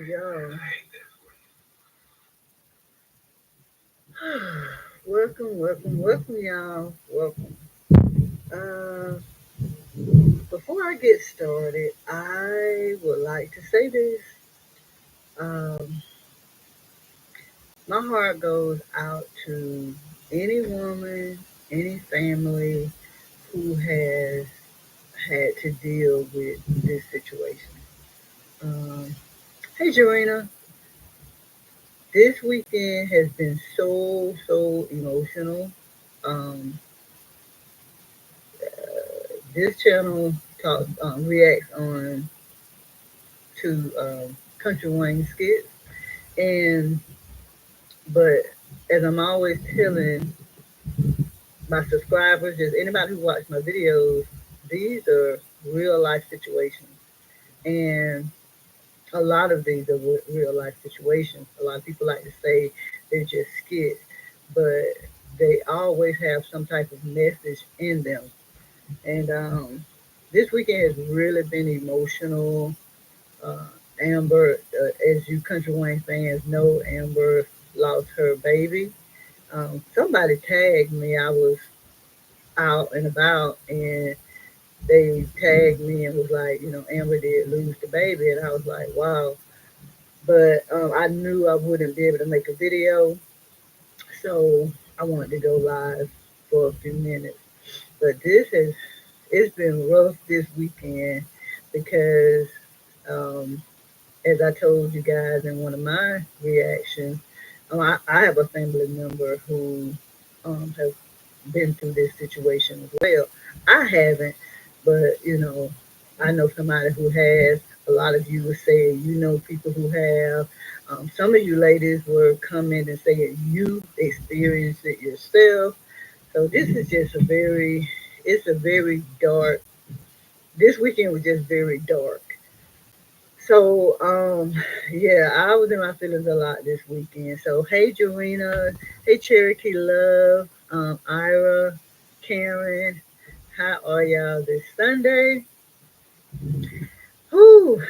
Y'all. Welcome, y'all. Welcome. Uh, Before I get started, I would like to say this. Um, my heart goes out to any woman, any family who has had to deal with this situation. Um, hey, Joanna. This weekend has been so emotional. Um, this channel reacts on to country Wayne skits, and but as I'm always telling my subscribers, just anybody who watches my videos, these are real life situations, and a lot of these are real life situations. A lot of people like to say they're just skits, but they always have some type of message in them. And this weekend has really been emotional. Uh, Amber, as you country Wayne fans know, Amber lost her baby. Somebody tagged me. I was out and about, and they tagged me and was like, Amber did lose the baby, and I was like, wow. But I knew I wouldn't be able to make a video, so I wanted to go live for a few minutes. But it's been rough this weekend because um, as I told you guys in one of my reactions, I have a family member who has been through this situation as well. I haven't, but I know somebody who has. A lot of you were saying you know people who have. Some of you ladies were coming and saying you experienced it yourself. So this is just it's a very dark. This weekend was just very dark. So, yeah, I was in my feelings a lot this weekend. So, hey, Joanna. Hey, Cherokee Love. Ira. Karen. How are y'all this Sunday? Whew,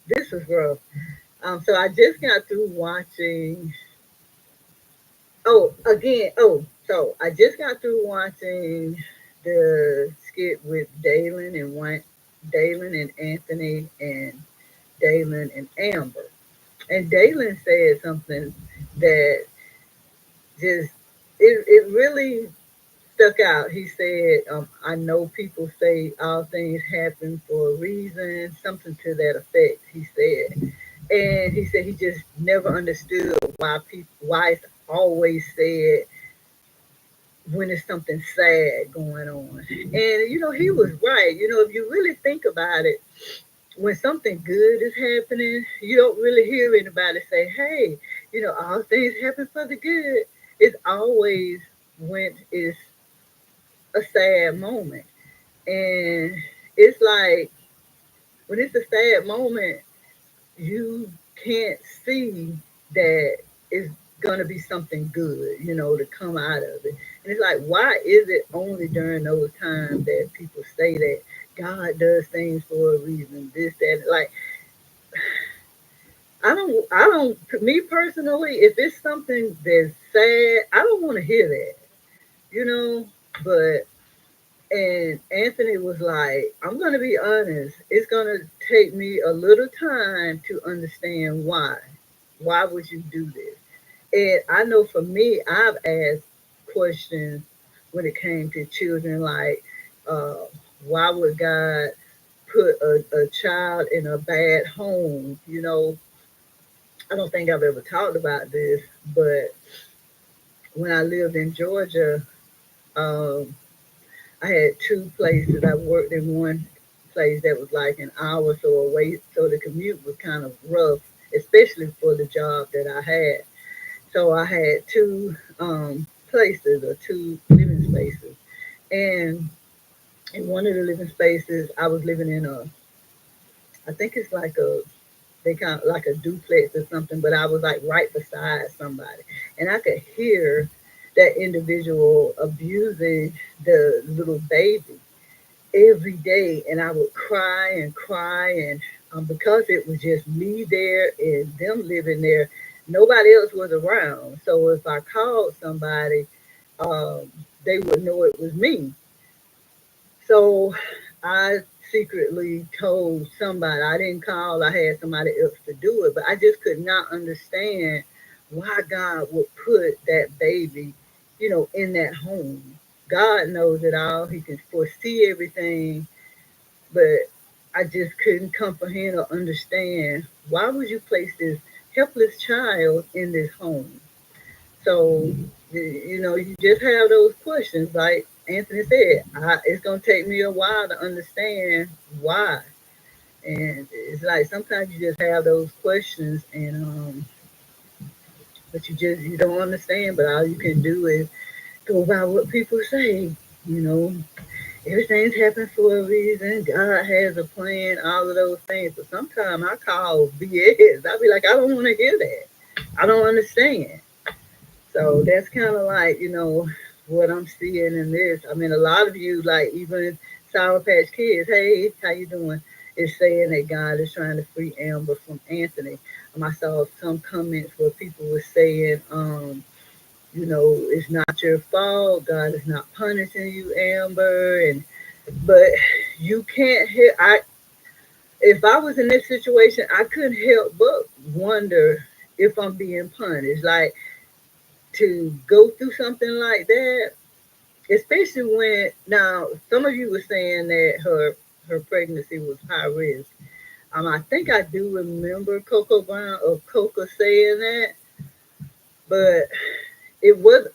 this was rough. So I just got through watching. So I just got through watching the skit with Dalen and Anthony and Dalen and Amber. And Dalen said something that just it really stuck out. He said, "I know people say all things happen for a reason, something to that effect." He said, and he said he just never understood why it's always said when it's something sad going on. And he was right. If you really think about it, when something good is happening, you don't really hear anybody say, hey, all things happen for the good. It's always when it's a sad moment. And it's like, when it's a sad moment, you can't see that it's going to be something good, to come out of it. And it's like, why is it only during those times that people say that God does things for a reason, this, that, like, me personally, if it's something that's sad, I don't want to hear that, you know. But, and Anthony was like, I'm going to be honest, it's going to take me a little time to understand why. Why would you do this? And I know for me, I've asked questions when it came to children, like, uh, why would God put a child in a bad home? I don't think I've ever talked about this, but when I lived in Georgia, um, I had two places. I worked in one place that was like an hour or so away, so the commute was kind of rough, especially for the job that I had. So I had two places or two living spaces, and in one of the living spaces, I was living in I think it's like they kind of like a duplex or something, but I was like right beside somebody, and I could hear that individual abusing the little baby every day, and I would cry and cry, and because it was just me there and them living there. Nobody else was around. So if I called somebody, um, they would know it was me. So I secretly told somebody. I didn't call. I had somebody else to do it, but I just could not understand why God would put that baby, in that home. God knows it all. He can foresee everything, but I just couldn't comprehend or understand why would you place this helpless child in this home. So, you just have those questions. Like Anthony said, it's going to take me a while to understand why. And it's like sometimes you just have those questions, and but you don't understand. But all you can do is go by what people say. You know, everything's happened for a reason. God has a plan. All of those things. But sometimes I call BS. I be like, I don't want to hear that. I don't understand. So that's kind of like, what I'm seeing in this. I mean, a lot of you, like even Sour Patch Kids, hey, how you doing? Is saying that God is trying to free Amber from Anthony. I saw some comments where people were saying, it's not your fault. God is not punishing you, Amber. But you can't hear. If I was in this situation, I couldn't help but wonder if I'm being punished. Like to go through something like that, especially when now some of you were saying that her pregnancy was high risk. I think I do remember Coco Brown or Coco saying that, but it was.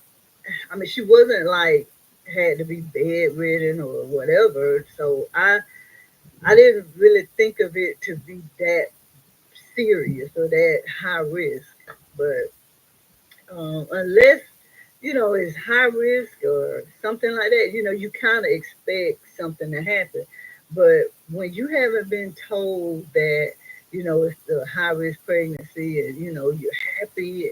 I mean, she wasn't like had to be bedridden or whatever. So I didn't really think of it to be that serious or that high risk. But unless it's high risk or something like that, you kind of expect something to happen. But when you haven't been told that, it's the high risk pregnancy and, you're happy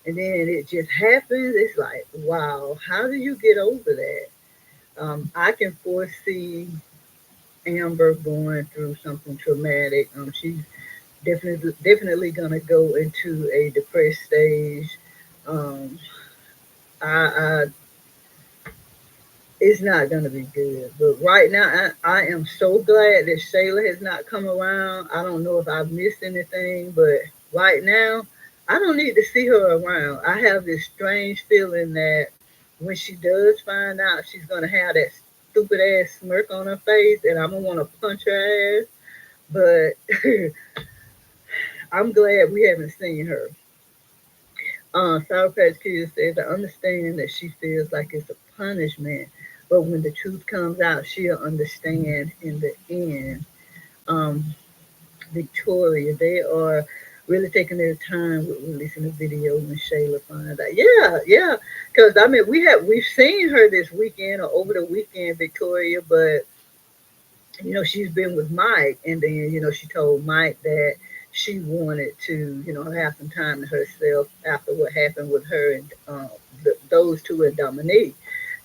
and then it just happens, it's like, wow, how do you get over that? I can foresee Amber going through something traumatic. She's definitely gonna go into a depressed stage. Um, I It's not gonna be good. But right now, I am so glad that Shayla has not come around. I don't know if I've missed anything, but right now, I don't need to see her around. I have this strange feeling that when she does find out, she's gonna have that stupid ass smirk on her face, and I'm gonna want to punch her ass. But I'm glad we haven't seen her. Sour Patch Kids says, I understand that she feels like it's a punishment, but when the truth comes out, she'll understand in the end. Um, Victoria, they are really taking their time with releasing the video when Shayla finds out. Yeah, yeah, because I mean we've seen her this weekend or over the weekend, Victoria, but she's been with Mike, and then she told Mike that she wanted to have some time to herself after what happened with her and those two and Dominique.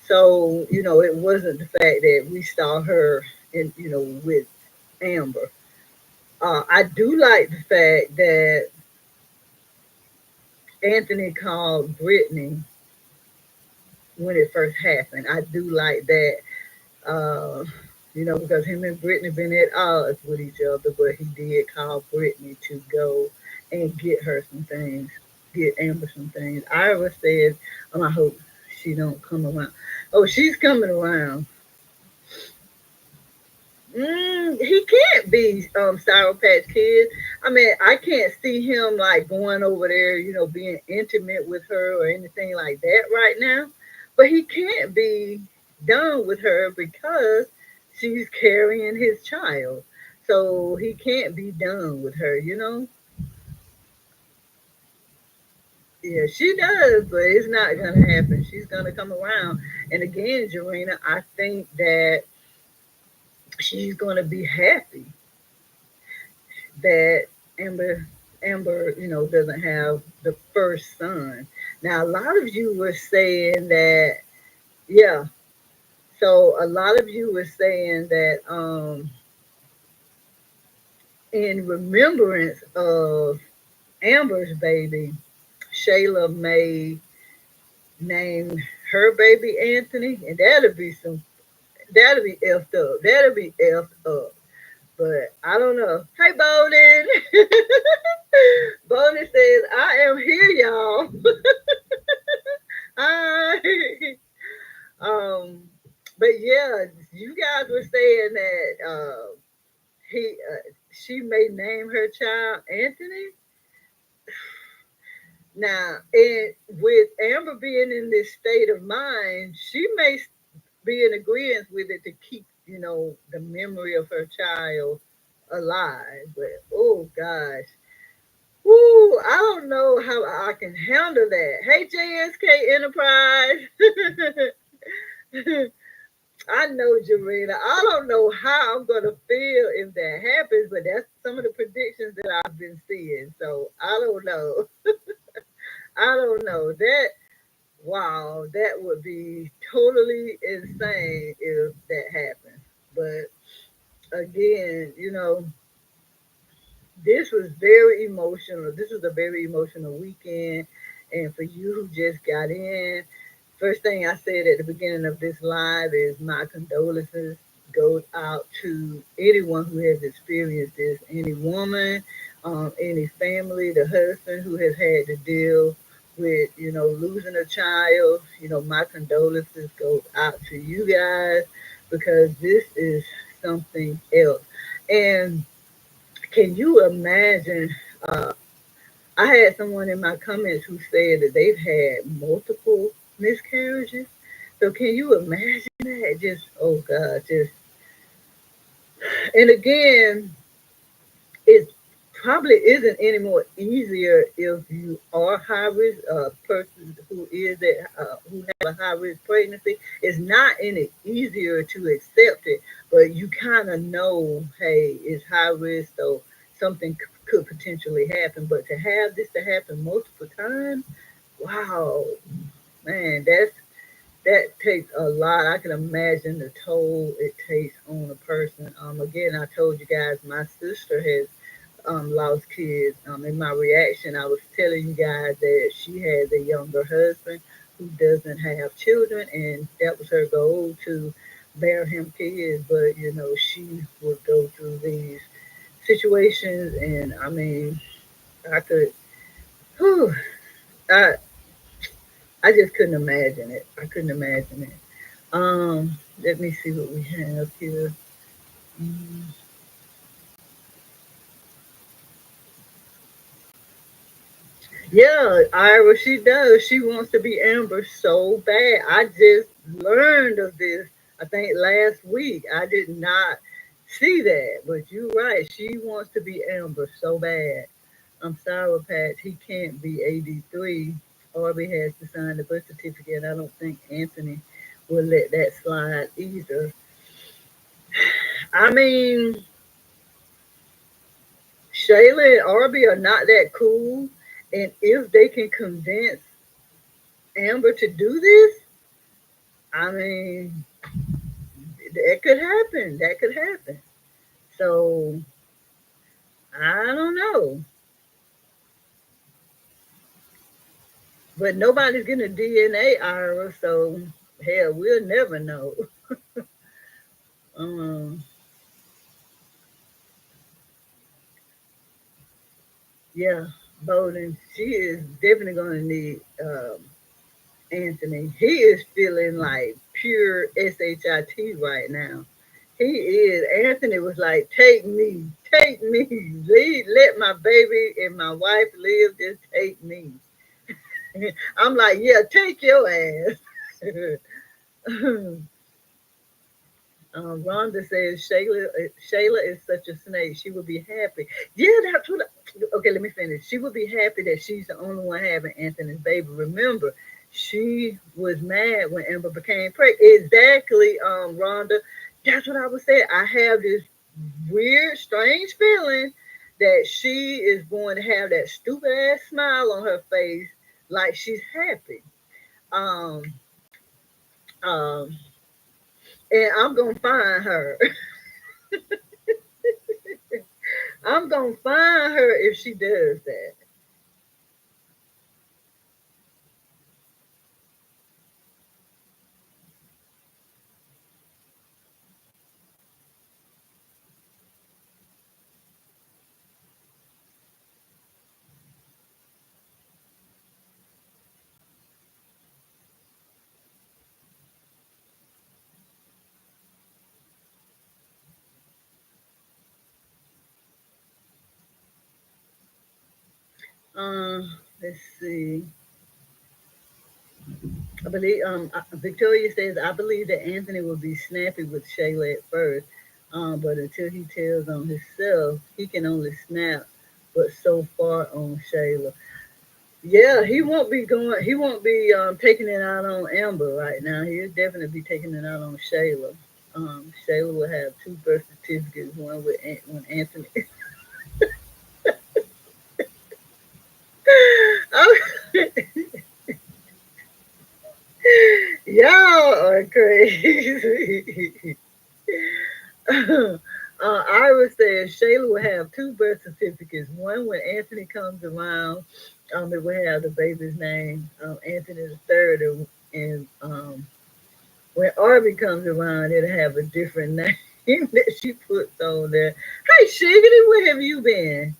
So it wasn't the fact that we saw her in with Amber. I do like the fact that Anthony called Brittany when it first happened. I do like that. Uh, because him and Brittany been at odds with each other, but he did call Brittany to go and get her some things, get Amber some things. Ira said, I hope she don't come around. Oh, she's coming around. He can't be Sour Patch Kid. I mean, I can't see him like going over there, being intimate with her or anything like that right now. But he can't be done with her because she's carrying his child. So he can't be done with her. Yeah, she does, but it's not gonna happen. She's gonna come around. And again, Jarena, I think that she's gonna be happy that Amber doesn't have the first son. Now a lot of you were saying that, yeah. So a lot of you were saying that in remembrance of Amber's baby, Shayla may name her baby Anthony, and that'll be effed up. That'll be effed up. But I don't know. Hey, Bowden. Bowden says, I am here, y'all. Hi. Um, but yeah, you guys were saying that he, she may name her child Anthony. Now, and with Amber being in this state of mind, she may be in agreement with it to keep, the memory of her child alive. But oh gosh, whoo, I don't know how I can handle that. Hey, JSK Enterprise. I know, Jarena. I don't know how I'm gonna feel if that happens, but that's some of the predictions that I've been seeing. So I don't know. I don't know. That wow, that would be totally insane if that happened. But again, this was very emotional. This was a very emotional weekend. And for you who just got in, first thing I said at the beginning of this live is my condolences go out to anyone who has experienced this, any woman, any family, the husband who has had to deal with, losing a child. My condolences go out to you guys because this is something else. And can you imagine? Uh, I had someone in my comments who said that they've had multiple miscarriages. So can you imagine that? Just oh God, just and again, it probably isn't any more easier if you are high risk person who is at who have a high risk pregnancy. It's not any easier to accept it, but you kind of know, hey, it's high risk, so something could potentially happen. But to have this to happen multiple times, wow, man, that takes a lot. I can imagine the toll it takes on a person. Again, I told you guys my sister has lost kids. In my reaction, I was telling you guys that she has a younger husband who doesn't have children, and that was her goal to bear him kids. But she would go through these situations, and I mean, I could, whew, I I just couldn't imagine it. I couldn't imagine it. Let me see what we have here. Mm, Yeah, Ira, she does. She wants to be Amber so bad. I just learned of this, I think last week. I did not see that, but you're right. She wants to be Amber so bad. I'm Sour Patch. He can't be 83. Arby has to sign the birth certificate. I don't think Anthony will let that slide either. I mean, Shayla and Arby are not that cool. And if they can convince Amber to do this, I mean, that could happen. That could happen. So I don't know, but nobody's getting a DNA, Ira. So hell, we'll never know. Um, yeah, Bowden. She is definitely going to need Anthony. He is feeling like pure shit right now. He is. Anthony was like, take me, leave, let my baby and my wife live. Just take me. I'm like, yeah, take your ass. Rhonda says Shayla is such a snake. She would be happy. Yeah, that's what. Okay, let me finish. She would be happy that she's the only one having Anthony's baby. Remember, she was mad when Amber became pregnant. Exactly, Rhonda. That's what I was saying. I have this weird, strange feeling that she is going to have that stupid ass smile on her face, like she's happy. Um, um, and I'm gonna find her. I'm gonna find her if she does that. Let's see. I believe Victoria says I believe that Anthony will be snappy with Shayla at first, but until he tells on himself, he can only snap. But so far on Shayla, yeah, he won't be going. He won't be taking it out on Amber right now. He'll definitely be taking it out on Shayla. Shayla will have two birth certificates, one with when Anthony. Y'all are crazy. Ira says Shayla will have two birth certificates. One when Anthony comes around, it will have the baby's name, Anthony the third, and when Arby comes around, it'll have a different name that she puts on there. Hey, Shiggity, where have you been?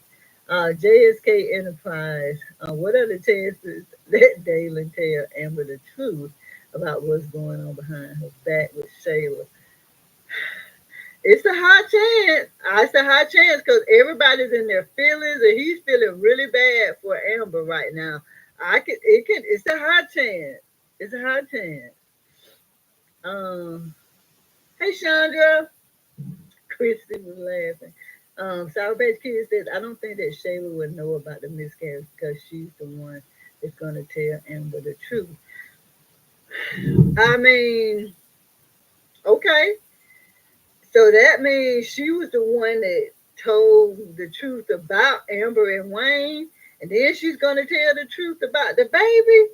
JSK Enterprise. What are the chances that Dalen tell Amber the truth about what's going on behind her back with Shayla? It's a high chance. It's a high chance because everybody's in their feelings, and he's feeling really bad for Amber right now. I can. It can. It's a high chance. It's a high chance. Um. Hey, Chandra. Christy was laughing. Sour Patch Kid says, I don't think that Shayla would know about the miscarriage because she's the one that's going to tell Amber the truth. I mean, okay. So that means she was the one that told the truth about Amber and Wayne, and then she's going to tell the truth about the baby.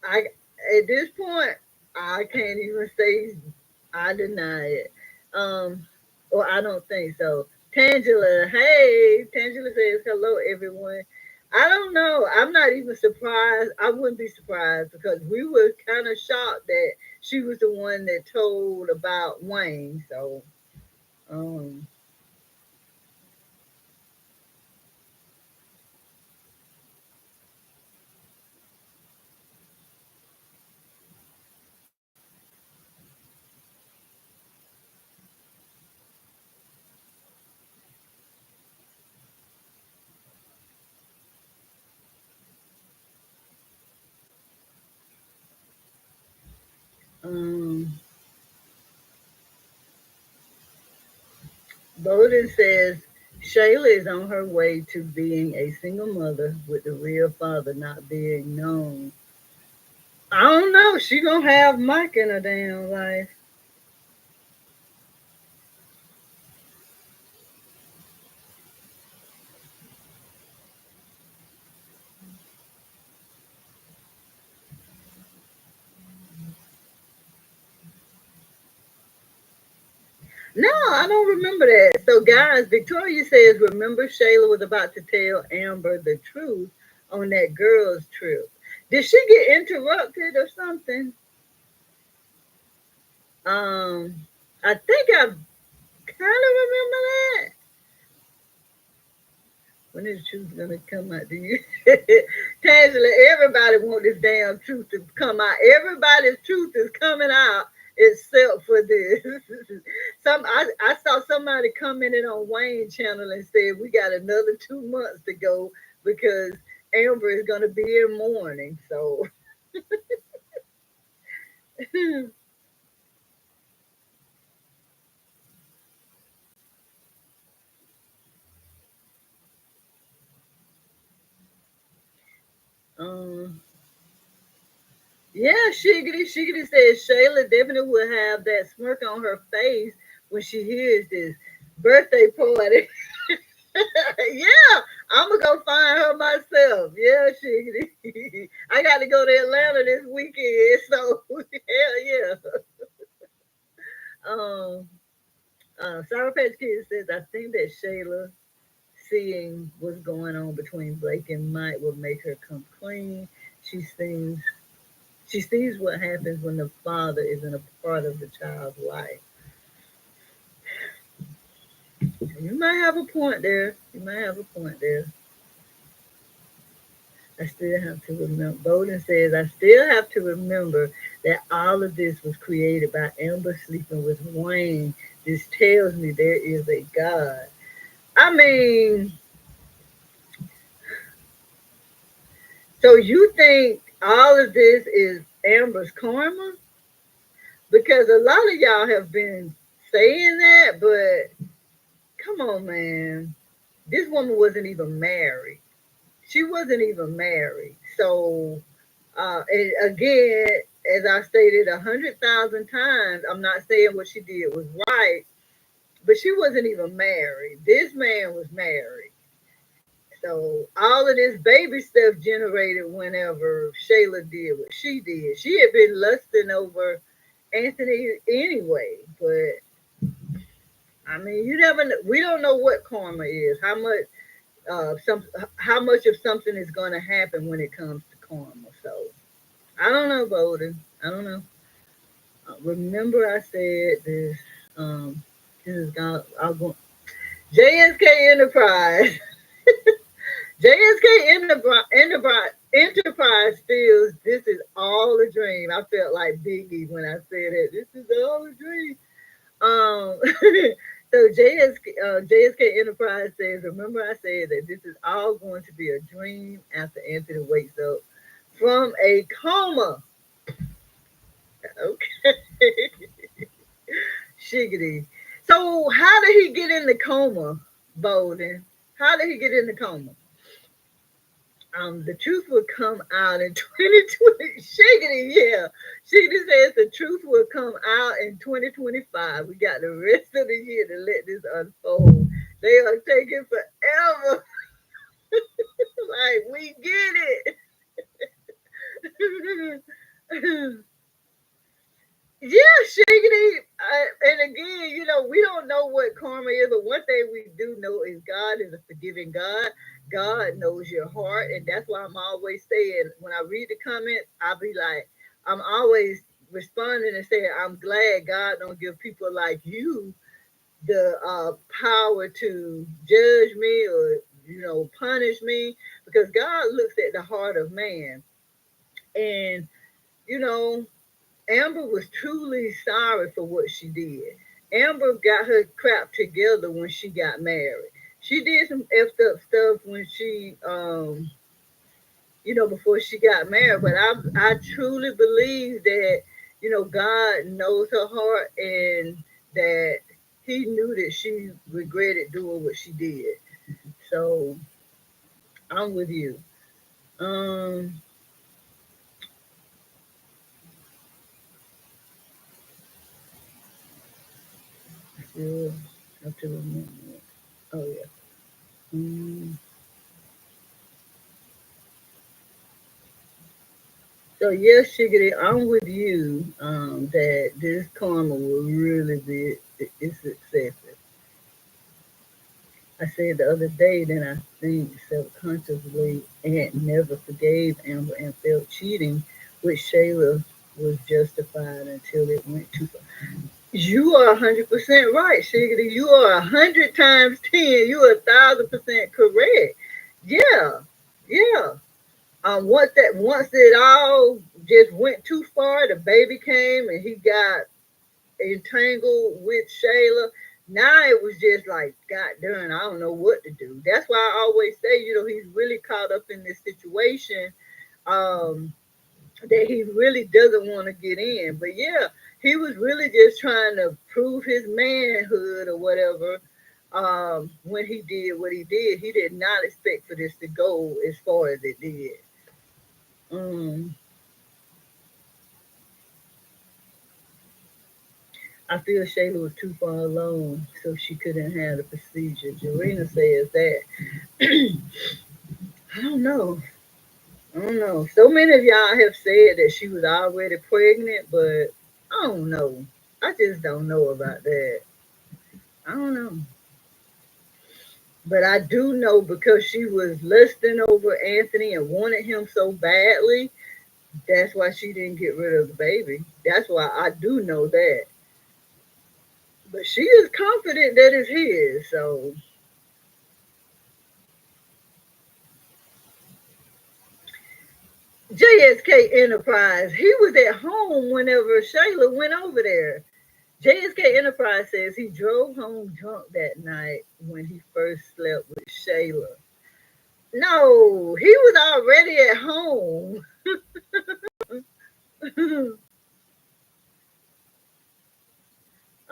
I At this point, I can't even say I deny it. Or I don't think so. Tangela, hey, Tangela says hello, everyone. I don't know. I'm not even surprised. I wouldn't be surprised because we were kind of shocked that she was the one that told about Wayne. So, um, um, Bowden says Shayla is on her way to being a single mother with the real father not being known. I don't know. She gonna have Mike in her damn life. No, I don't remember that. So, guys, Victoria says, remember Shayla was about to tell Amber the truth on that girls' trip. Did she get interrupted or something? Um, I think I kind of remember that. When is the truth gonna come out to you? Tangela, everybody want this damn truth to come out. Everybody's truth is coming out except for this. I saw somebody commented on Wayne channel and said we got another 2 months to go because Amber is gonna be in mourning. So um yeah, Shiggity says Shayla definitely will have that smirk on her face when she hears this birthday party. Yeah, I'm gonna go find her myself. Yeah, Shiggity. I got to go to Atlanta this weekend, so hell yeah. Um, Sour Patch Kid says, I think that Shayla seeing what's going on between Blake and Mike will make her come clean. She sees she sees what happens when the father isn't a part of the child's life. You might have a point there. You might have a point there. I still have to remember. Bowden says, I still have to remember that all of this was created by Amber sleeping with Wayne. This tells me there is a God. I mean, so you think all of this is Amber's karma? Because a lot of y'all have been saying that, but come on, man. This woman wasn't even married. She wasn't even married. So, and again, as I stated 100,000 times, I'm not saying what she did was right, but she wasn't even married. This man was married. So all of this baby stuff generated whenever Shayla did what she did. She had been lusting over Anthony anyway, but I mean, you never. We don't know what karma is. How much of something is going to happen when it comes to karma. So I don't know, Bowden. I don't know. Remember, I said this. This is gone. I'll go. JSK Enterprise. JSK Enterprise feels this is all a dream. I felt like Biggie when I said it. This is all a dream. Um, so JSK Enterprise says, remember I said that this is all going to be a dream after Anthony wakes up from a coma. Okay. Shiggity. So how did he get in the coma, Bolden? How did he get in the coma? The truth will come out in 2020. Shiggity, yeah. Shiggity says the truth will come out in 2025. We got the rest of the year to let this unfold. They are taking forever. Like, we get it. Yeah, Shiggity. And again, we don't know what karma is, but one thing we do know is God is a forgiving God. God knows your heart, and that's why I'm always saying when I read the comments, I'll be like, I'm always responding and saying, I'm glad God don't give people like you the power to judge me or punish me, because God looks at the heart of man, and you know Amber was truly sorry for what she did. Amber got her crap together when she got married. She did some effed up stuff when before she got married. But I truly believe that, God knows her heart, and that He knew that she regretted doing what she did. So I'm with you. Um, still have to remember. Oh yeah. Mm. So yes, Shiggity, I'm with you. That this karma will really be it's excessive. I said the other day that I think subconsciously Aunt never forgave Amber and felt cheating with Shayla was justified until it went too far. You are 100% right, Shiggity. You are 100 times 10. You are 1,000% correct. Yeah, yeah. Once it all just went too far, the baby came and he got entangled with Shayla. Now it was just like, God darn, I don't know what to do. That's why I always say, he's really caught up in this situation, um, that he really doesn't want to get in. But yeah, he was really just trying to prove his manhood or whatever. When he did what he did, he did not expect for this to go as far as it did. Um, I feel Shayla was too far along, so she couldn't have the procedure. Jarena says that. I don't know. I don't know. So many of y'all have said that she was already pregnant, but I don't know. I just don't know about that. I don't know. But I do know because she was lusting over Anthony and wanted him so badly, that's why she didn't get rid of the baby. That's why I do know that. But she is confident that it's his. So JSK Enterprise, he was at home whenever Shayla went over there. JSK Enterprise says he drove home drunk that night when he first slept with Shayla. No, he was already at home.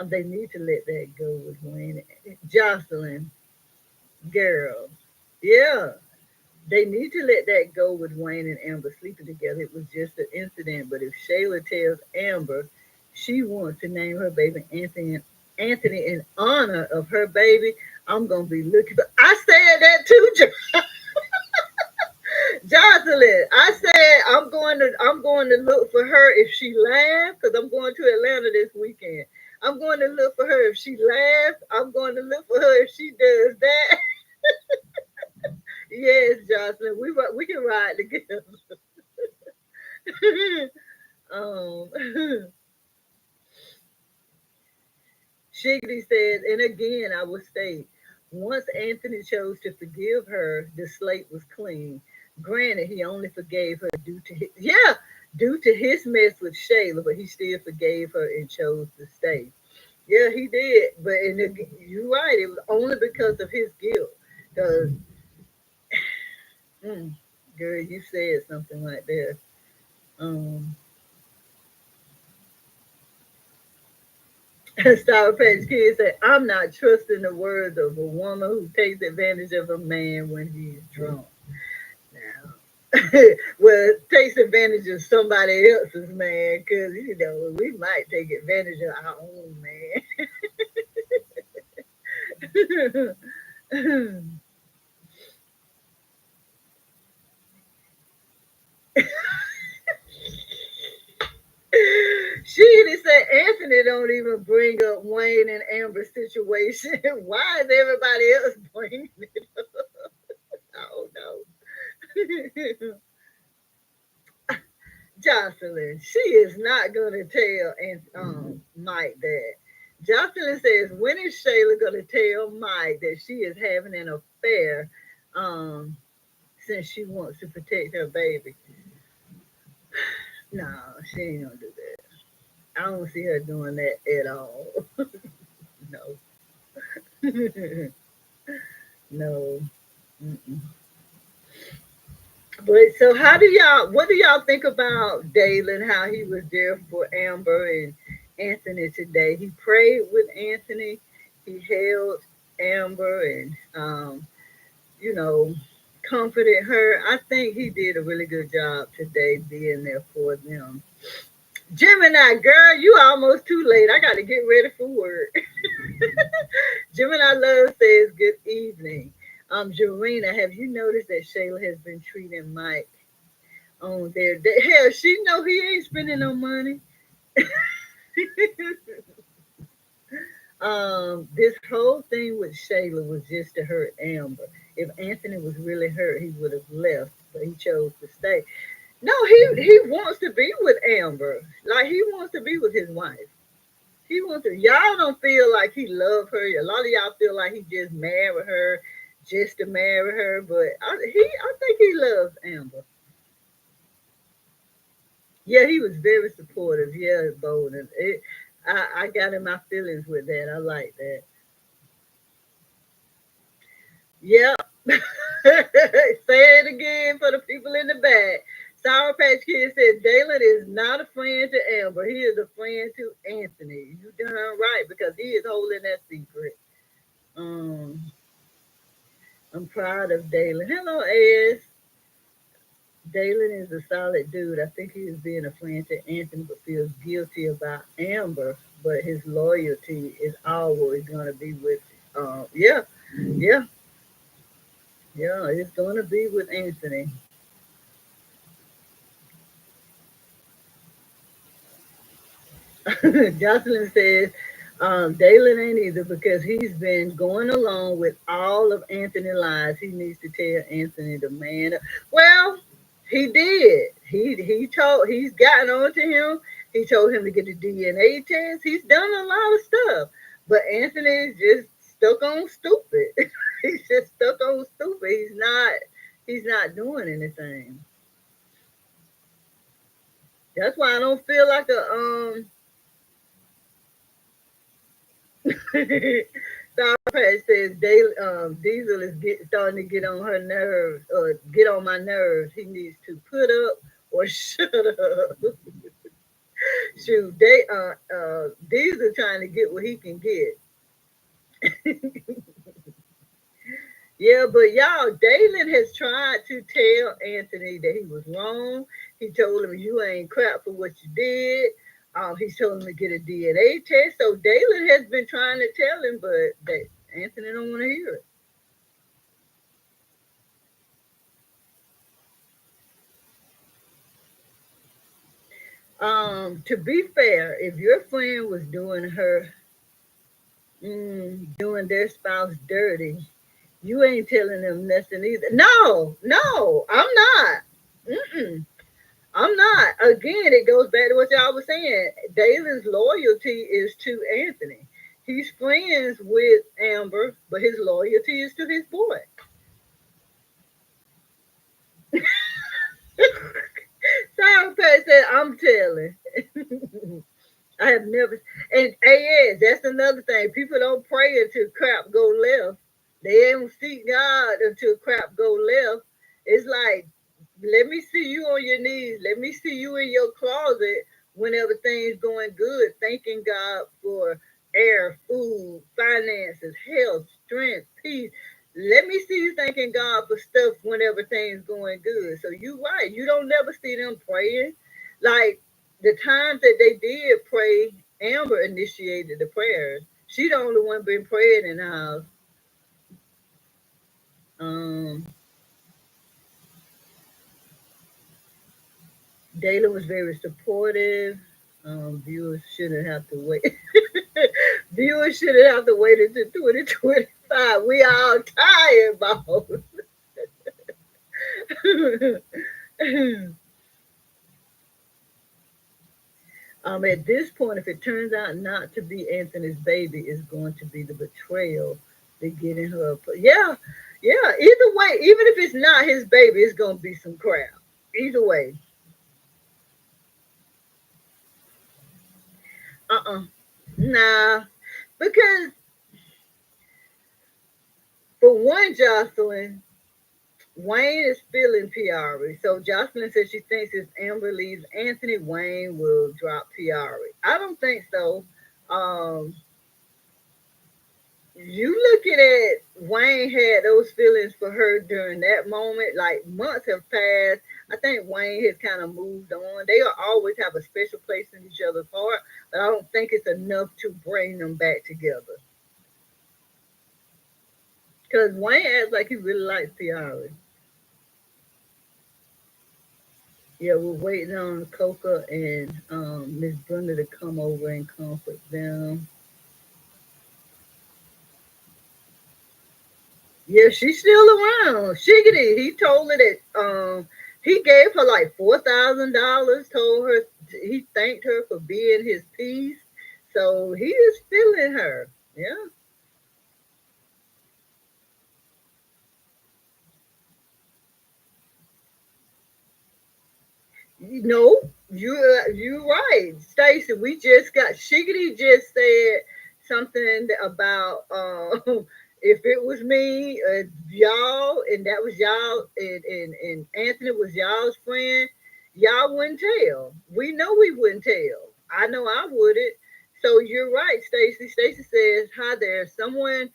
They need to let that go with Wayne. Jocelyn, girl. Yeah. They need to let that go with Wayne and Amber sleeping together. It was just an incident. But if Shayla tells Amber she wants to name her baby Anthony in honor of her baby, I'm gonna be looking. I said that too, Jocelyn. I said I'm going to look for her if she laughs because I'm going to Atlanta this weekend. I'm going to look for her if she laughs. I'm going to look for her if she does that. Yes, Jocelyn, we can ride together. um, Shiggity says, and again, I will state, once Anthony chose to forgive her, the slate was clean. Granted, he only forgave her due to his mess with Shayla, but he still forgave her and chose to stay. Yeah, he did, but you're right. It was only because of his guilt. Because, mm, girl, you said something like that. Um, Sour Patch Kid said, I'm not trusting the words of a woman who takes advantage of a man when he's drunk. Now, well, takes advantage of somebody else's man because, we might take advantage of our own man. She even said Anthony don't even bring up Wayne and Amber's situation. Why is everybody else bringing it up? Oh, no. Jocelyn, she is not gonna tell and Mike that. Jocelyn says, when is Shayla gonna tell Mike that she is having an affair um since she wants to protect her baby? No, she ain't gonna do that. I don't see her doing that at all. No. No. Mm-mm. But so what do y'all think about Dalen, how he was there for Amber and Anthony today? He prayed with Anthony, he held Amber and you know, comforted her. I think he did a really good job today being there for them. Gemini, girl, you almost too late. I gotta get ready for work. Gemini Love says good evening. Jarena, have you noticed that Shayla has been treating Mike on there? Hell, she know he ain't spending no money. This whole thing with Shayla was just to hurt Amber. If Anthony was really hurt, he would have left, but he chose to stay. No, he wants to be with Amber. Like he wants to be with his wife. He wants to. Y'all don't feel like he loved her. A lot of y'all feel like he just married her just to marry her, but I think he loves Amber. Yeah, he was very supportive. Yeah, Bolden. I got in my feelings with that. I like that. Yep. Say it again for the people in the back. Sour Patch Kid said Dalen is not a friend to Amber. He is a friend to Anthony. You done right because he is holding that secret. Um, I'm proud of Dalen. Hello, Ez. Dalen is a solid dude. I think he is being a friend to Anthony, but feels guilty about Amber. But his loyalty is always going to be with. Yeah, yeah, yeah. It's going to be with Anthony. Jocelyn says, Dalen ain't either because he's been going along with all of Anthony's lies. He needs to tell Anthony to man up. Well, he did. He's gotten on to him. He told him to get a DNA test. He's done a lot of stuff. But Anthony's just stuck on stupid. He's just stuck on stupid. He's not doing anything. That's why I don't feel like a Sour Patch says Diesel is starting to get on her nerves or get on my nerves. He needs to put up or shut up. Shoot, Diesel trying to get what he can get. Yeah, but y'all, Dalen has tried to tell Anthony that he was wrong. He told him you ain't crap for what you did. He told him to get a DNA test. So Dalen has been trying to tell him, but Anthony don't want to hear it. To be fair, if your friend was doing their spouse dirty, you ain't telling them nothing either. No, no, I'm not. Mm-mm. I'm not. Again, it goes back to what y'all was saying. Dalen's loyalty is to Anthony. He's friends with Amber, but his loyalty is to his boy. Sour Patch said, I'm telling. I have never, and yes, that's another thing. People don't pray until crap go left. They don't seek God until crap go left. It's like, let me see you on your knees. Let me see you in your closet when everything's going good, thanking God for air, food, finances, health, strength, peace. Let me see you thanking God for stuff when everything's going good. So you right. You don't never see them praying. Like the times that they did pray, Amber initiated the prayers. She the only one been praying in the house. Um, Dalen was very supportive. Viewers shouldn't have to wait. Viewers shouldn't have to wait until 2025. We all tired, boss. At this point, if it turns out not to be Anthony's baby, it's going to be the betrayal. They getting her. Yeah, yeah. Either way, even if it's not his baby, it's going to be some crap. Either way. Uh-uh. Nah. Because for one, Jocelyn, Wayne is feeling Piari. So Jocelyn says she thinks if Amber leaves Anthony, Wayne will drop Piari. I don't think so. Um, you looking at Wayne had those feelings for her during that moment. Like months have passed. I think Wayne has kind of moved on. They will always have a special place in each other's heart, but I don't think it's enough to bring them back together. Because Wayne acts like he really likes Piari. Yeah, we're waiting on Coca and Miss Brenda to come over and comfort them. Yeah, she's still around. Shiggity, he told her that he gave her like $4,000. Told her he thanked her for being his piece. So he is feeling her. Yeah. No, you right, Stacy. We just got Shiggity just said something about if it was me, y'all, and that was y'all, and Anthony was y'all's friend, y'all wouldn't tell. We know we wouldn't tell. I know I wouldn't. So you're right, Stacy. Stacy says, "Hi there. Someone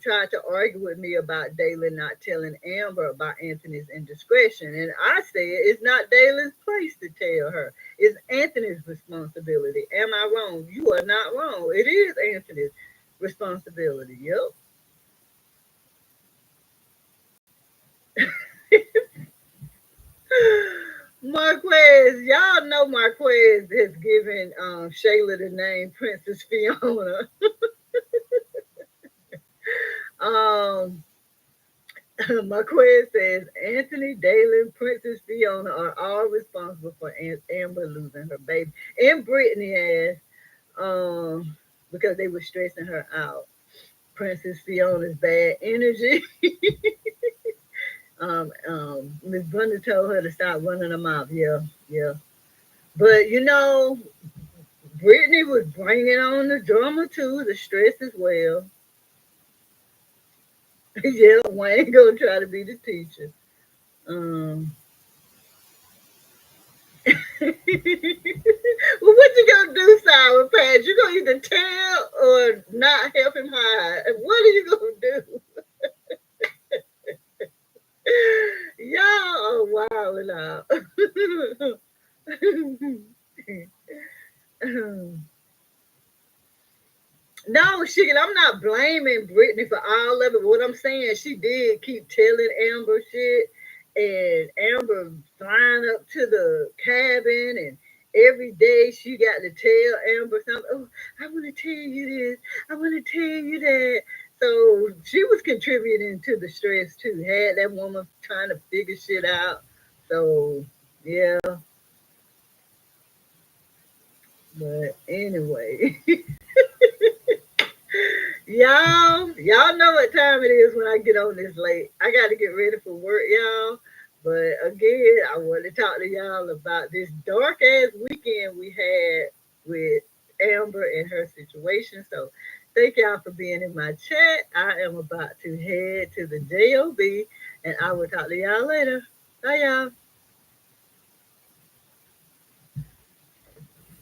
tried to argue with me about Dalen not telling Amber about Anthony's indiscretion. And I said it's not Dalen's place to tell her. It's Anthony's responsibility. Am I wrong? You are not wrong. It is Anthony's responsibility. Yep. Marquez, y'all know Marquez has given Shayla the name Princess Fiona. Um, Marquez says Anthony, Dalen, Princess Fiona are all responsible for Amber losing her baby, and Brittany has, because they were stressing her out. Princess Fiona's bad energy. Miss Brenda told her to stop running her mouth. Yeah, yeah. But Brittany was bringing on the drama too, the stress as well. Yeah, Wayne gonna try to be the teacher. Um, well, what you gonna do, Sour Patch? You gonna either tell or not help him hide? What are you gonna do? Y'all are wilding out. No, Sugar, I'm not blaming Brittany for all of it. What I'm saying, she did keep telling Amber shit, and Amber flying up to the cabin, and every day she got to tell Amber something. Oh, I want to tell you this. I want to tell you that. So she was contributing to the stress too. Had that woman trying to figure shit out. So yeah, but anyway. Y'all know what time it is when I get on this late. I got to get ready for work, y'all. But again, I want to talk to y'all about this dark ass weekend we had with Amber and her situation. So thank y'all for being in my chat. I am about to head to the JOB, and I will talk to y'all later. Bye, y'all.